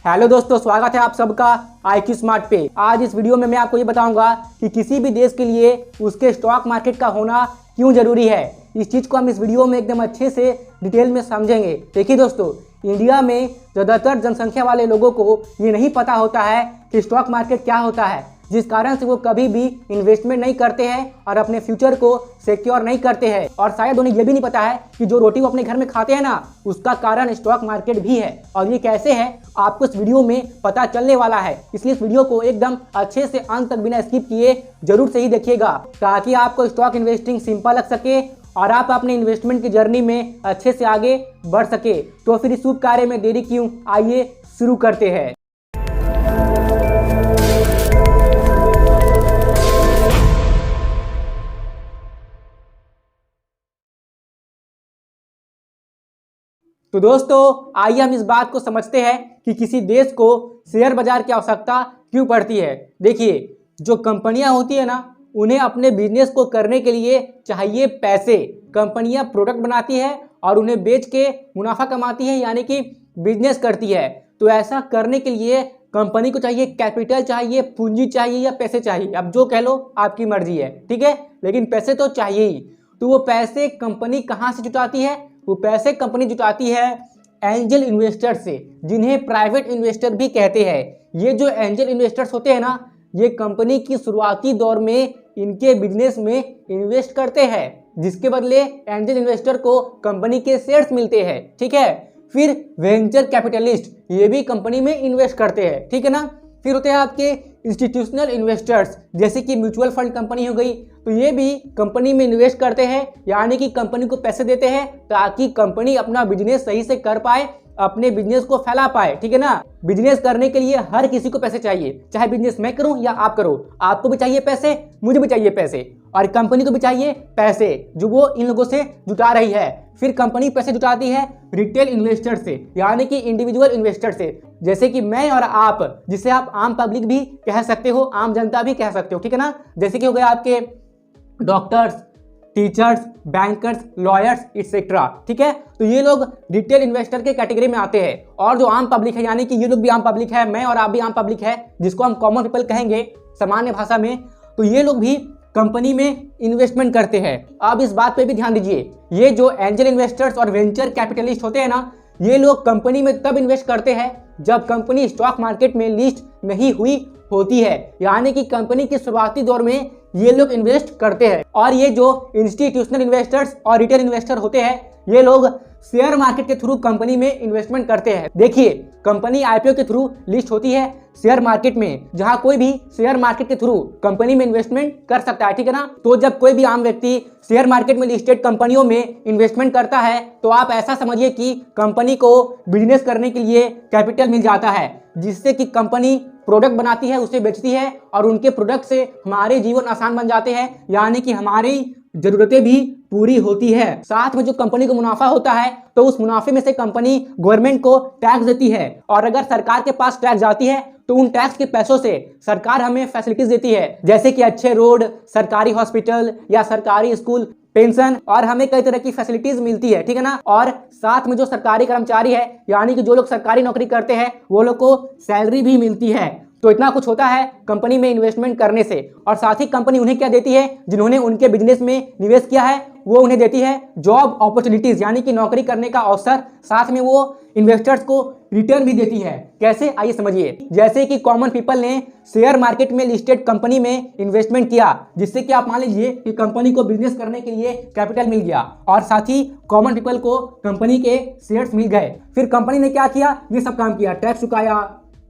Hello दोस्तों, स्वागत है आप सबका IQ स्मार्ट पे। आज इस वीडियो में मैं आपको ये बताऊंगा कि किसी भी देश के लिए उसके स्टॉक मार्केट का होना क्यों जरूरी है। इस चीज़ को हम इस वीडियो में एकदम अच्छे से डिटेल में समझेंगे। देखिए दोस्तों, इंडिया में ज़्यादातर जनसंख्या वाले लोगों को ये नहीं पता होता है कि स्टॉक मार्केट क्या होता है, जिस कारण से वो कभी भी इन्वेस्टमेंट नहीं करते हैं और अपने फ्यूचर को सिक्योर नहीं करते हैं। और शायद उन्हें ये भी नहीं पता है कि जो रोटी वो अपने घर में खाते हैं ना, उसका कारण स्टॉक मार्केट भी है। और ये कैसे है आपको इस वीडियो में पता चलने वाला है, इसलिए इस वीडियो को एकदम अच्छे से अंत तक बिना स्किप किए जरूर से ही देखिएगा, ताकि आपको स्टॉक इन्वेस्टिंग सिंपल लग सके और आप अपने इन्वेस्टमेंट की जर्नी में अच्छे से आगे बढ़ सके। तो फिर इस शुभ कार्य में देरी क्यों, आइए शुरू करते हैं। तो दोस्तों, आइए हम इस बात को समझते हैं कि किसी देश को शेयर बाजार की आवश्यकता क्यों पड़ती है। देखिए, जो कंपनियां होती है ना, उन्हें अपने बिजनेस को करने के लिए चाहिए पैसे। कंपनियां प्रोडक्ट बनाती है और उन्हें बेच के मुनाफा कमाती है, यानी कि बिजनेस करती है। तो ऐसा करने के लिए कंपनी को चाहिए कैपिटल, चाहिए पूंजी, चाहिए या पैसे चाहिए, अब जो कह लो, आपकी मर्जी है, ठीक है, लेकिन पैसे तो चाहिए ही। तो वो पैसे कंपनी कहाँ से जुटाती है? वो पैसे कंपनी जुटाती है एंजल इन्वेस्टर से, जिन्हें प्राइवेट इन्वेस्टर भी कहते हैं। ये जो एंजल इन्वेस्टर्स होते हैं ना, ये कंपनी की शुरुआती दौर में इनके बिजनेस में इन्वेस्ट करते हैं, जिसके बदले एंजल इन्वेस्टर को कंपनी के शेयर्स मिलते हैं, ठीक है। फिर वेंचर कैपिटलिस्ट, ये भी कंपनी में इन्वेस्ट करते हैं, ठीक है ना। फिर होते हैं आपके इंस्टीट्यूशनल इन्वेस्टर्स, जैसे कि म्यूचुअल फंड कंपनी हो गई, तो ये भी कंपनी में इन्वेस्ट करते हैं, यानी कि कंपनी को पैसे देते हैं ताकि कंपनी अपना बिजनेस सही से कर पाए, अपने बिजनेस को फैला पाए, ठीक है ना। बिजनेस करने के लिए हर किसी को पैसे चाहिए, चाहे बिजनेस मैं करूं या आप करो, आपको भी चाहिए पैसे, मुझे भी चाहिए पैसे, और कंपनी को भी चाहिए पैसे, जो वो इन लोगों से जुटा रही है। फिर कंपनी पैसे जुटाती है रिटेल इन्वेस्टर से, यानी कि इंडिविजुअल इन्वेस्टर से, जैसे कि मैं और आप, जिसे आप आम पब्लिक भी कह सकते हो, आम जनता भी कह सकते हो, ठीक है ना। जैसे कि हो गया आपके doctors, teachers, bankers, lawyers etcetera, ठीक है। तो ये लोग रिटेल इन्वेस्टर के कैटेगरी में आते हैं। और जो आम पब्लिक है, यानी कि ये लोग भी आम पब्लिक है, मैं और आप भी आम पब्लिक है, जिसको हम कॉमन पीपल कहेंगे सामान्य भाषा में, तो ये लोग भी कंपनी में इन्वेस्टमेंट करते हैं। अब इस बात पे भी ध्यान दीजिए, ये जो एंजल इन्वेस्टर्स और वेंचर कैपिटलिस्ट होते हैं ना, ये लोग कंपनी में तब इन्वेस्ट करते हैं जब कंपनी स्टॉक मार्केट में लिस्ट नहीं हुई होती है, यानी कि कंपनी के शुरुआती दौर में ये लोग इन्वेस्ट करते हैं। और ये जो इंस्टीट्यूशनल इन्वेस्टर्स और रिटेल इन्वेस्टर होते हैं, ये लोग शेयर मार्केट के थ्रू कंपनी में इन्वेस्टमेंट करते हैं। देखिए, कंपनी IPO के थ्रू लिस्ट होती है शेयर मार्केट में, जहां कोई भी शेयर मार्केट के थ्रू कंपनी में इन्वेस्टमेंट कर सकता है, ठीक है ना। तो जब कोई भी आम व्यक्ति शेयर मार्केट में लिस्टेड कंपनियों में इन्वेस्टमेंट करता है, तो आप ऐसा समझिए कि कंपनी को बिजनेस करने के लिए कैपिटल मिल जाता है, जिससे कि कंपनी प्रोडक्ट बनाती है, उसे बेचती है, और उनके प्रोडक्ट से हमारे जीवन आसान बन जाते हैं, यानी कि हमारी जरूरतें भी पूरी होती है। साथ में जो कंपनी को मुनाफा होता है, तो उस मुनाफे में से कंपनी गवर्नमेंट को टैक्स देती है, और अगर सरकार के पास टैक्स जाती है तो उन टैक्स के पैसों से सरकार हमें फैसिलिटीज देती है, जैसे कि अच्छे रोड, सरकारी हॉस्पिटल या सरकारी स्कूल, पेंशन, और हमें कई तरह की फैसिलिटीज मिलती है, ठीक है ना। और साथ में जो सरकारी कर्मचारी है, यानी कि जो लोग सरकारी नौकरी करते हैं, वो लोग को सैलरी भी मिलती है। तो इतना कुछ होता है कंपनी में इन्वेस्टमेंट करने से। और साथ ही कंपनी उन्हें क्या देती है? जिन्होंने उनके बिजनेस में निवेश किया है, वो उन्हें देती है जॉब अपॉर्चुनिटीज, यानी कि नौकरी करने का अवसर। साथ में वो इन्वेस्टर्स को रिटर्न भी देती है। कैसे, आइए समझिए। जैसे कि कॉमन पीपल ने शेयर मार्केट में लिस्टेड कंपनी में इन्वेस्टमेंट किया, जिससे कि आप मान लीजिए कि कंपनी को बिजनेस करने के लिए कैपिटल मिल गया, और साथ ही कॉमन पीपल को कंपनी के शेयर्स मिल गए। फिर कंपनी ने क्या किया? ये सब काम किया, टैक्स चुकाया,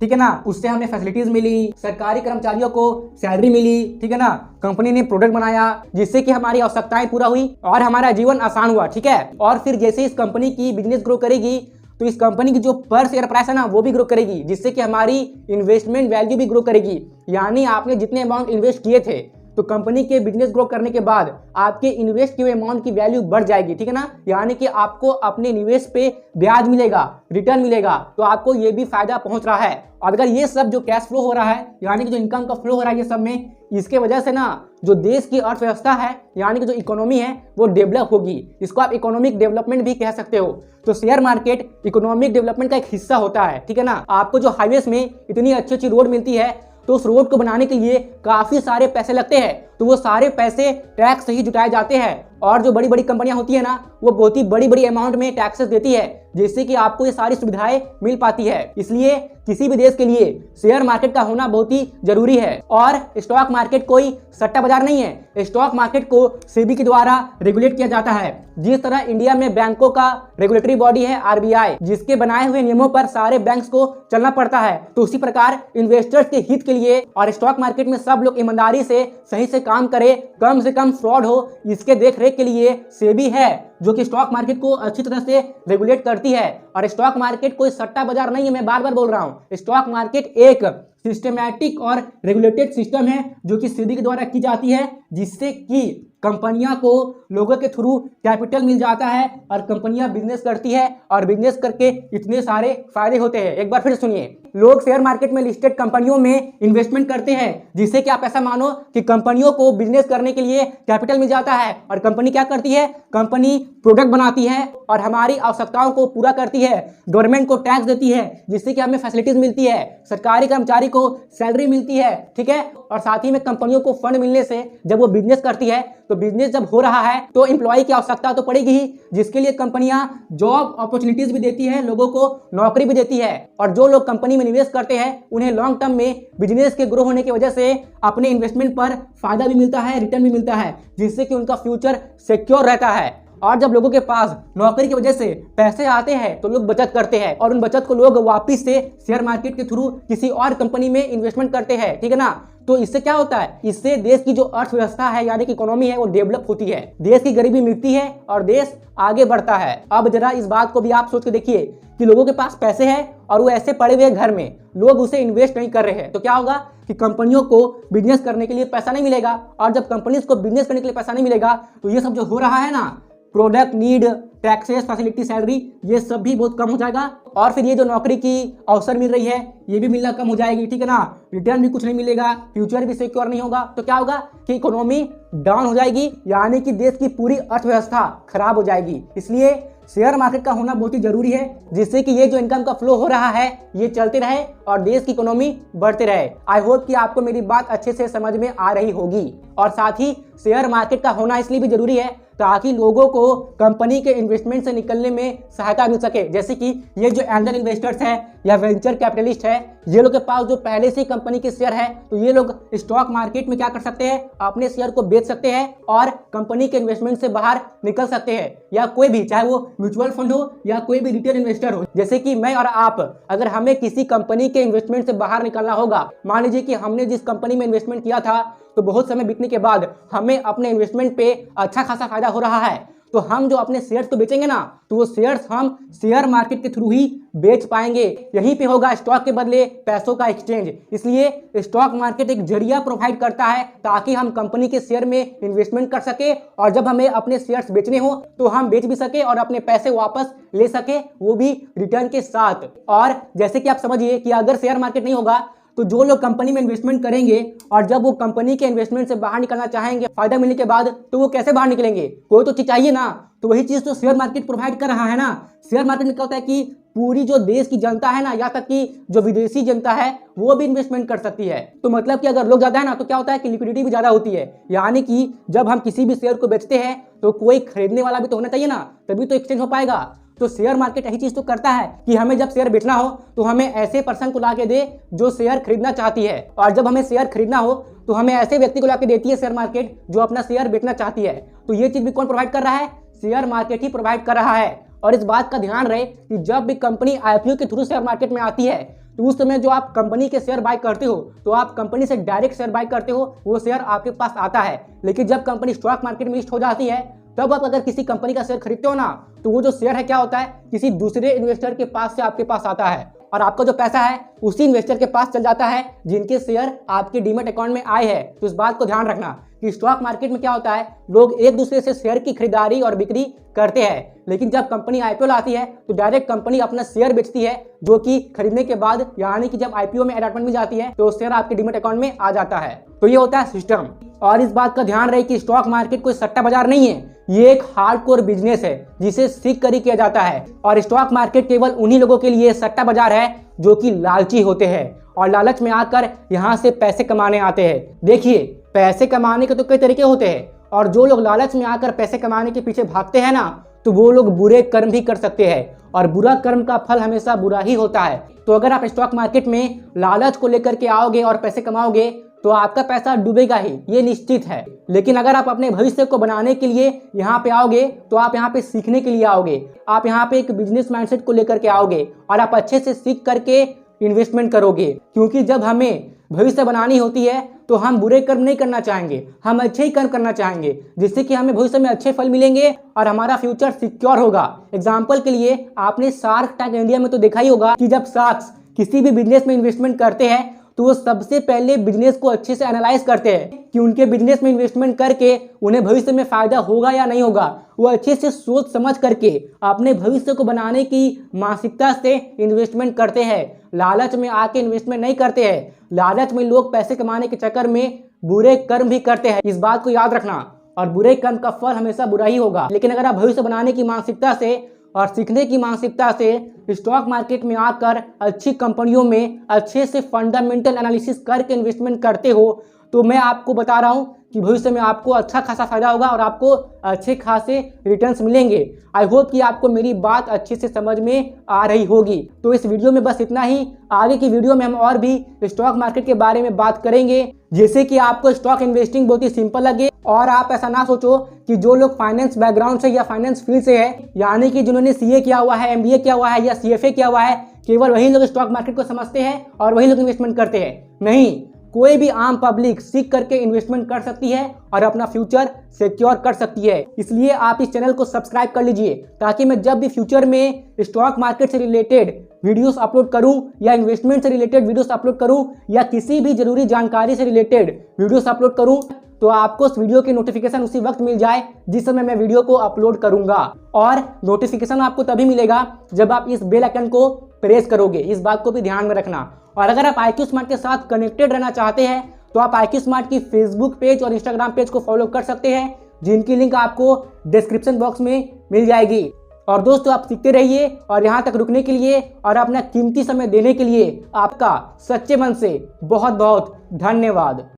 ठीक है ना, उससे हमें फैसिलिटीज मिली, सरकारी कर्मचारियों को सैलरी मिली, ठीक है ना। कंपनी ने प्रोडक्ट बनाया जिससे कि हमारी आवश्यकताएं पूरा हुई और हमारा जीवन आसान हुआ, ठीक है। और फिर जैसे इस कंपनी की बिजनेस ग्रो करेगी, तो इस कंपनी की जो पर शेयर प्राइस है ना, वो भी ग्रो करेगी, जिससे कि हमारी इन्वेस्टमेंट वैल्यू भी ग्रो करेगी। यानी आपने जितने अमाउंट इन्वेस्ट किए थे, तो कंपनी के बिजनेस ग्रो करने के बाद आपके इन्वेस्ट किए अमाउंट की वैल्यू बढ़ जाएगी, ठीक है ना। यानी कि आपको अपने निवेश पे ब्याज मिलेगा, रिटर्न मिलेगा, तो आपको ये भी फायदा पहुंच रहा है। और अगर ये सब जो कैश फ्लो हो रहा है, यानी कि जो इनकम का फ्लो हो रहा है ये सब में, इसके वजह से ना जो देश की अर्थव्यवस्था है, यानी कि जो इकोनॉमी है वो डेवलप होगी। इसको आप इकोनॉमिक डेवलपमेंट भी कह सकते हो। तो शेयर मार्केट इकोनॉमिक डेवलपमेंट का एक हिस्सा होता है, ठीक है ना। आपको जो हाईवेज में इतनी अच्छी अच्छी रोड मिलती है, तो उस रोड को बनाने के लिए काफी सारे पैसे लगते हैं, तो वो सारे पैसे टैक्स से ही जुटाए जाते हैं। और जो बड़ी बड़ी कंपनियां होती है ना, वो बहुत ही बड़ी बड़ी अमाउंट में टैक्सेस देती है, जिससे कि आपको ये सारी सुविधाएं मिल पाती है। इसलिए किसी भी देश के लिए शेयर मार्केट का होना बहुत ही जरूरी है। और स्टॉक मार्केट कोई सट्टा बाजार नहीं है। स्टॉक मार्केट को सेबी के द्वारा रेगुलेट किया जाता है। जिस तरह इंडिया में बैंकों का रेगुलेटरी बॉडी है आरबीआई, जिसके बनाए हुए नियमों पर सारे बैंक्स को चलना पड़ता है, तो उसी प्रकार इन्वेस्टर्स के हित के लिए और स्टॉक मार्केट में सब लोग ईमानदारी से सही से काम करें, कम से कम फ्रॉड हो, इसके देखरेख के लिए सेबी है, जो कि स्टॉक मार्केट को अच्छी तरह से रेगुलेट करती है। और स्टॉक मार्केट कोई सट्टा बाजार नहीं है, मैं बार बार बोल रहा हूं। स्टॉक मार्केट एक सिस्टमैटिक और रेगुलेटेड सिस्टम है, जो कि सेबी के द्वारा की जाती है, जिससे कि कंपनियां को लोगों के थ्रू कैपिटल मिल जाता है और कंपनियां बिजनेस करती है और बिजनेस करके इतने सारे फायदे होते हैं। एक बार फिर सुनिए, लोग शेयर मार्केट में लिस्टेड कंपनियों में इन्वेस्टमेंट करते हैं, जिससे कि आप ऐसा मानो कि कंपनियों को बिजनेस करने के लिए कैपिटल मिल जाता है। और कंपनी क्या करती है, कंपनी प्रोडक्ट बनाती है और हमारी आवश्यकताओं को पूरा करती है, गवर्नमेंट को टैक्स देती है, जिससे कि हमें फैसिलिटीज मिलती है, सरकारी कर्मचारी को सैलरी मिलती है, ठीक है। और साथ ही में कंपनियों को फंड मिलने से जब वो बिजनेस करती है, तो बिजनेस जब हो रहा है तो एम्प्लॉय की आवश्यकता तो पड़ेगी ही, जिसके लिए कंपनियां जॉब अपॉर्चुनिटीज भी देती है, लोगों को नौकरी भी देती है। और जो लोग कंपनी में निवेश करते हैं, उन्हें लॉन्ग टर्म में बिजनेस के ग्रो होने की वजह से अपने इन्वेस्टमेंट पर फायदा भी मिलता है, रिटर्न भी मिलता है, जिससे कि उनका फ्यूचर सिक्योर रहता है। और जब लोगों के पास नौकरी की वजह से पैसे आते हैं, तो लोग बचत करते हैं और उन बचत को लोग वापस से शेयर मार्केट के थ्रू किसी और कंपनी में इन्वेस्टमेंट करते हैं, ठीक है ना। तो इससे क्या होता है, इससे देश की जो अर्थव्यवस्था है, यानी कि इकोनॉमी है, वो डेवलप होती है, देश की गरीबी मिटती है और देश आगे बढ़ता है। अब जरा इस बात को भी आप सोच के देखिए कि लोगों के पास पैसे हैं और वो ऐसे पड़े हुए घर में, लोग उसे इन्वेस्ट नहीं कर रहे हैं, तो क्या होगा कि कंपनियों को बिजनेस करने के लिए पैसा नहीं मिलेगा। और जब कंपनीज को बिजनेस करने के लिए पैसा नहीं मिलेगा, तो ये सब जो हो रहा है ना, product need, taxes, facility, salary, ये सब भी बहुत कम हो जाएगा। और फिर ये जो नौकरी की अवसर मिल रही है, ये भी मिलना कम हो जाएगी, ठीक है ना। रिटर्न भी कुछ नहीं मिलेगा, फ्यूचर भी सिक्योर नहीं होगा, तो क्या होगा कि इकोनॉमी डाउन हो जाएगी, यानी कि देश की पूरी अर्थव्यवस्था खराब हो जाएगी। इसलिए शेयर मार्केट का होना बहुत ही जरूरी है, जिससे कि ये जो इनकम का फ्लो हो रहा है ये चलते रहे और देश की इकोनॉमी बढ़ते रहे। आई होप कि आपको मेरी बात अच्छे से समझ में आ रही होगी। और साथ ही शेयर मार्केट का होना इसलिए भी जरूरी है ताकि लोगों को कंपनी के इन्वेस्टमेंट से निकलने में सहायता मिल सके। जैसे कि ये जो एंजल इन्वेस्टर्स है या वेंचर कैपिटलिस्ट है, ये लोग के पास जो पहले से कंपनी के शेयर है, तो ये लोग स्टॉक मार्केट में क्या कर सकते हैं, अपने शेयर को बेच सकते हैं और कंपनी के इन्वेस्टमेंट से बाहर निकल सकते हैं। या कोई भी, चाहे वो म्यूचुअल फंड हो या कोई भी रिटेल इन्वेस्टर हो, जैसे कि मैं और आप, अगर हमें किसी कंपनी के इन्वेस्टमेंट से बाहर निकलना होगा, मान लीजिए कि हमने जिस कंपनी में इन्वेस्टमेंट किया था, तो बहुत समय बीतने के बाद हमें अपने इन्वेस्टमेंट पे अच्छा खासा फायदा हो रहा है, तो हम जो अपने शेयर्स को बेचेंगे ना, तो वो शेयर्स हम शेयर मार्केट के थ्रू ही बेच पाएंगे। यहीं पे होगा स्टॉक के बदले पैसों का एक्सचेंज। इसलिए स्टॉक मार्केट एक जरिया प्रोवाइड करता है ताकि हम कंपनी के शेयर में इन्वेस्टमेंट कर सके और जब हमें अपने शेयर्स बेचने हो तो हम बेच भी सके और अपने पैसे वापस ले सके, वो भी रिटर्न के साथ। और जैसे कि आप समझिए कि अगर शेयर मार्केट नहीं होगा तो जो लोग कंपनी में इन्वेस्टमेंट करेंगे और जब वो कंपनी के इन्वेस्टमेंट से बाहर निकलना चाहेंगे फायदा मिलने के बाद, तो वो कैसे बाहर निकलेंगे, कोई तो चीज चाहिए ना। तो वही चीज तो शेयर मार्केट प्रोवाइड कर रहा है ना। शेयर मार्केट में क्या होता है कि पूरी जो देश की जनता है ना, या तक कि जो विदेशी जनता है, वो भी इन्वेस्टमेंट कर सकती है। तो मतलब कि अगर लोग ज्यादा है ना, तो क्या होता है कि लिक्विडिटी भी ज्यादा होती है, यानी कि जब हम किसी भी शेयर को बेचते हैं तो कोई खरीदने वाला भी तो होना चाहिए ना, तभी तो एक्सचेंज हो पाएगा। तो शेयर मार्केट यही चीज तो करता है कि हमें जब शेयर बेचना हो तो हमें ऐसे पर्सन को ला के दे जो शेयर खरीदना चाहती है, और जब हमें शेयर खरीदना हो तो हमें ऐसे व्यक्ति को ला के देती है शेयर मार्केट जो अपना शेयर बेचना चाहती है। तो ये चीज भी कौन प्रोवाइड कर रहा है, शेयर मार्केट ही प्रोवाइड कर रहा है। और इस बात का ध्यान रहे कि जब भी कंपनी आईपीओ के थ्रू शेयर मार्केट में आती है, तो उस समय जो आप कंपनी के शेयर बाय करते हो, तो आप कंपनी से डायरेक्ट शेयर बाय करते हो, वो शेयर आपके पास आता है। लेकिन जब कंपनी स्टॉक मार्केट में लिस्ट हो जाती है, तब आप अगर किसी कंपनी का शेयर खरीदते हो ना, तो वो जो शेयर है क्या होता है, किसी दूसरे इन्वेस्टर के पास से आपके पास आता है और आपका जो पैसा है उसी इन्वेस्टर के पास चल जाता है जिनके शेयर आपके डीमैट अकाउंट में आए हैं। तो इस बात को ध्यान रखना कि स्टॉक मार्केट में क्या होता है, लोग एक दूसरे से शेयर की खरीदारी और बिक्री करते हैं, लेकिन जब कंपनी आईपीओ लाती है तो डायरेक्ट कंपनी अपना शेयर बेचती है, जो कि खरीदने के बाद यानी कि जब आईपीओ में अलॉटमेंट मिल जाती है तो शेयर आपके डीमैट अकाउंट में आ जाता है। तो ये होता है सिस्टम। और इस बात का ध्यान रहे कि स्टॉक मार्केट कोई सट्टा बाजार नहीं है, ये एक हार्डकोर बिजनेस है जिसे सीख कर ही किया जाता है। और स्टॉक मार्केट केवल उन्हीं लोगों के लिए सट्टा बाजार है जो कि लालची होते हैं और लालच में आकर यहाँ से पैसे कमाने आते हैं। देखिए, पैसे कमाने के तो कई तरीके होते हैं और जो लोग लालच में आकर पैसे कमाने के पीछे भागते हैं ना, तो वो लोग बुरे कर्म भी कर सकते हैं और बुरा कर्म का फल हमेशा बुरा ही होता है। तो अगर आप स्टॉक मार्केट में लालच को लेकर के आओगे और पैसे कमाओगे तो आपका पैसा डूबेगा ही, ये निश्चित है। लेकिन अगर आप अपने भविष्य को बनाने के लिए यहाँ पे आओगे तो आप यहाँ पे सीखने के लिए आओगे, आप यहाँ पे एक बिजनेस माइंडसेट को लेकर के आओगे और आप अच्छे से सीख करके इन्वेस्टमेंट करोगे। क्योंकि जब हमें भविष्य बनानी होती है तो हम बुरे कर्म नहीं करना चाहेंगे, हम अच्छे ही कर्म करना चाहेंगे, जिससे कि हमें भविष्य में अच्छे फल मिलेंगे और हमारा फ्यूचर सिक्योर होगा। एग्जाम्पल के लिए आपने शार्क टैंक इंडिया में तो देखा ही होगा कि जब शार्क्स किसी भी बिजनेस में इन्वेस्टमेंट करते हैं तो वो सबसे पहले बिजनेस को अच्छे से एनालाइज करते हैं कि उनके बिजनेस में इन्वेस्टमेंट करके उन्हें भविष्य में फायदा होगा या नहीं होगा। वो अच्छे से सोच समझ करके अपने भविष्य को बनाने की मानसिकता से इन्वेस्टमेंट करते हैं, लालच में आके इन्वेस्टमेंट नहीं करते हैं। लालच में लोग पैसे कमाने के चक्कर में बुरे कर्म भी करते हैं, इस बात को याद रखना। और बुरे कर्म का फल हमेशा बुरा ही होगा। लेकिन अगर आप भविष्य बनाने की मानसिकता से और सीखने की मानसिकता से स्टॉक मार्केट में आकर अच्छी कंपनियों में अच्छे से फंडामेंटल एनालिसिस करके इन्वेस्टमेंट करते हो तो मैं आपको बता रहा हूं कि भविष्य में आपको अच्छा खासा फायदा होगा और आपको अच्छे खासे रिटर्न्स मिलेंगे। आई होप कि आपको मेरी बात अच्छे से समझ में आ रही होगी। तो इस वीडियो में बस इतना ही। आगे की वीडियो में हम और भी स्टॉक मार्केट के बारे में बात करेंगे, जैसे कि आपको स्टॉक इन्वेस्टिंग बहुत ही सिंपल लगे और आप ऐसा ना सोचो कि जो लोग फाइनेंस बैकग्राउंड से या फाइनेंस फील्ड से है, यानी कि जिन्होंने सीए किया हुआ है, एमबीए किया हुआ है या सीएफए किया हुआ है, केवल वही लोग स्टॉक मार्केट को समझते हैं और वही लोग इन्वेस्टमेंट करते हैं। नहीं, कोई भी आम पब्लिक सीख करके इन्वेस्टमेंट कर सकती है और अपना फ्यूचर सिक्योर कर सकती है। इसलिए आप इस चैनल को सब्सक्राइब कर लीजिए ताकि मैं जब भी फ्यूचर में स्टॉक मार्केट से रिलेटेड वीडियोस अपलोड करूं या इन्वेस्टमेंट से रिलेटेड वीडियोस अपलोड करूं या किसी भी जरूरी जानकारी से रिलेटेड वीडियोस अपलोड करूं तो आपको उस वीडियो की नोटिफिकेशन उसी वक्त मिल जाए जिस समय मैं वीडियो को अपलोड करूंगा। और नोटिफिकेशन आपको तभी मिलेगा जब आप इस बेल आइकन को प्रेस करोगे, इस बात को भी ध्यान में रखना। और अगर आप IQ स्मार्ट के साथ कनेक्टेड रहना चाहते हैं तो आप IQ स्मार्ट की फेसबुक पेज और इंस्टाग्राम पेज को फॉलो कर सकते हैं, जिनकी लिंक आपको डिस्क्रिप्शन बॉक्स में मिल जाएगी। और दोस्तों, आप सीखते रहिए और यहाँ तक रुकने के लिए और अपना कीमती समय देने के लिए आपका सच्चे मन से बहुत बहुत धन्यवाद।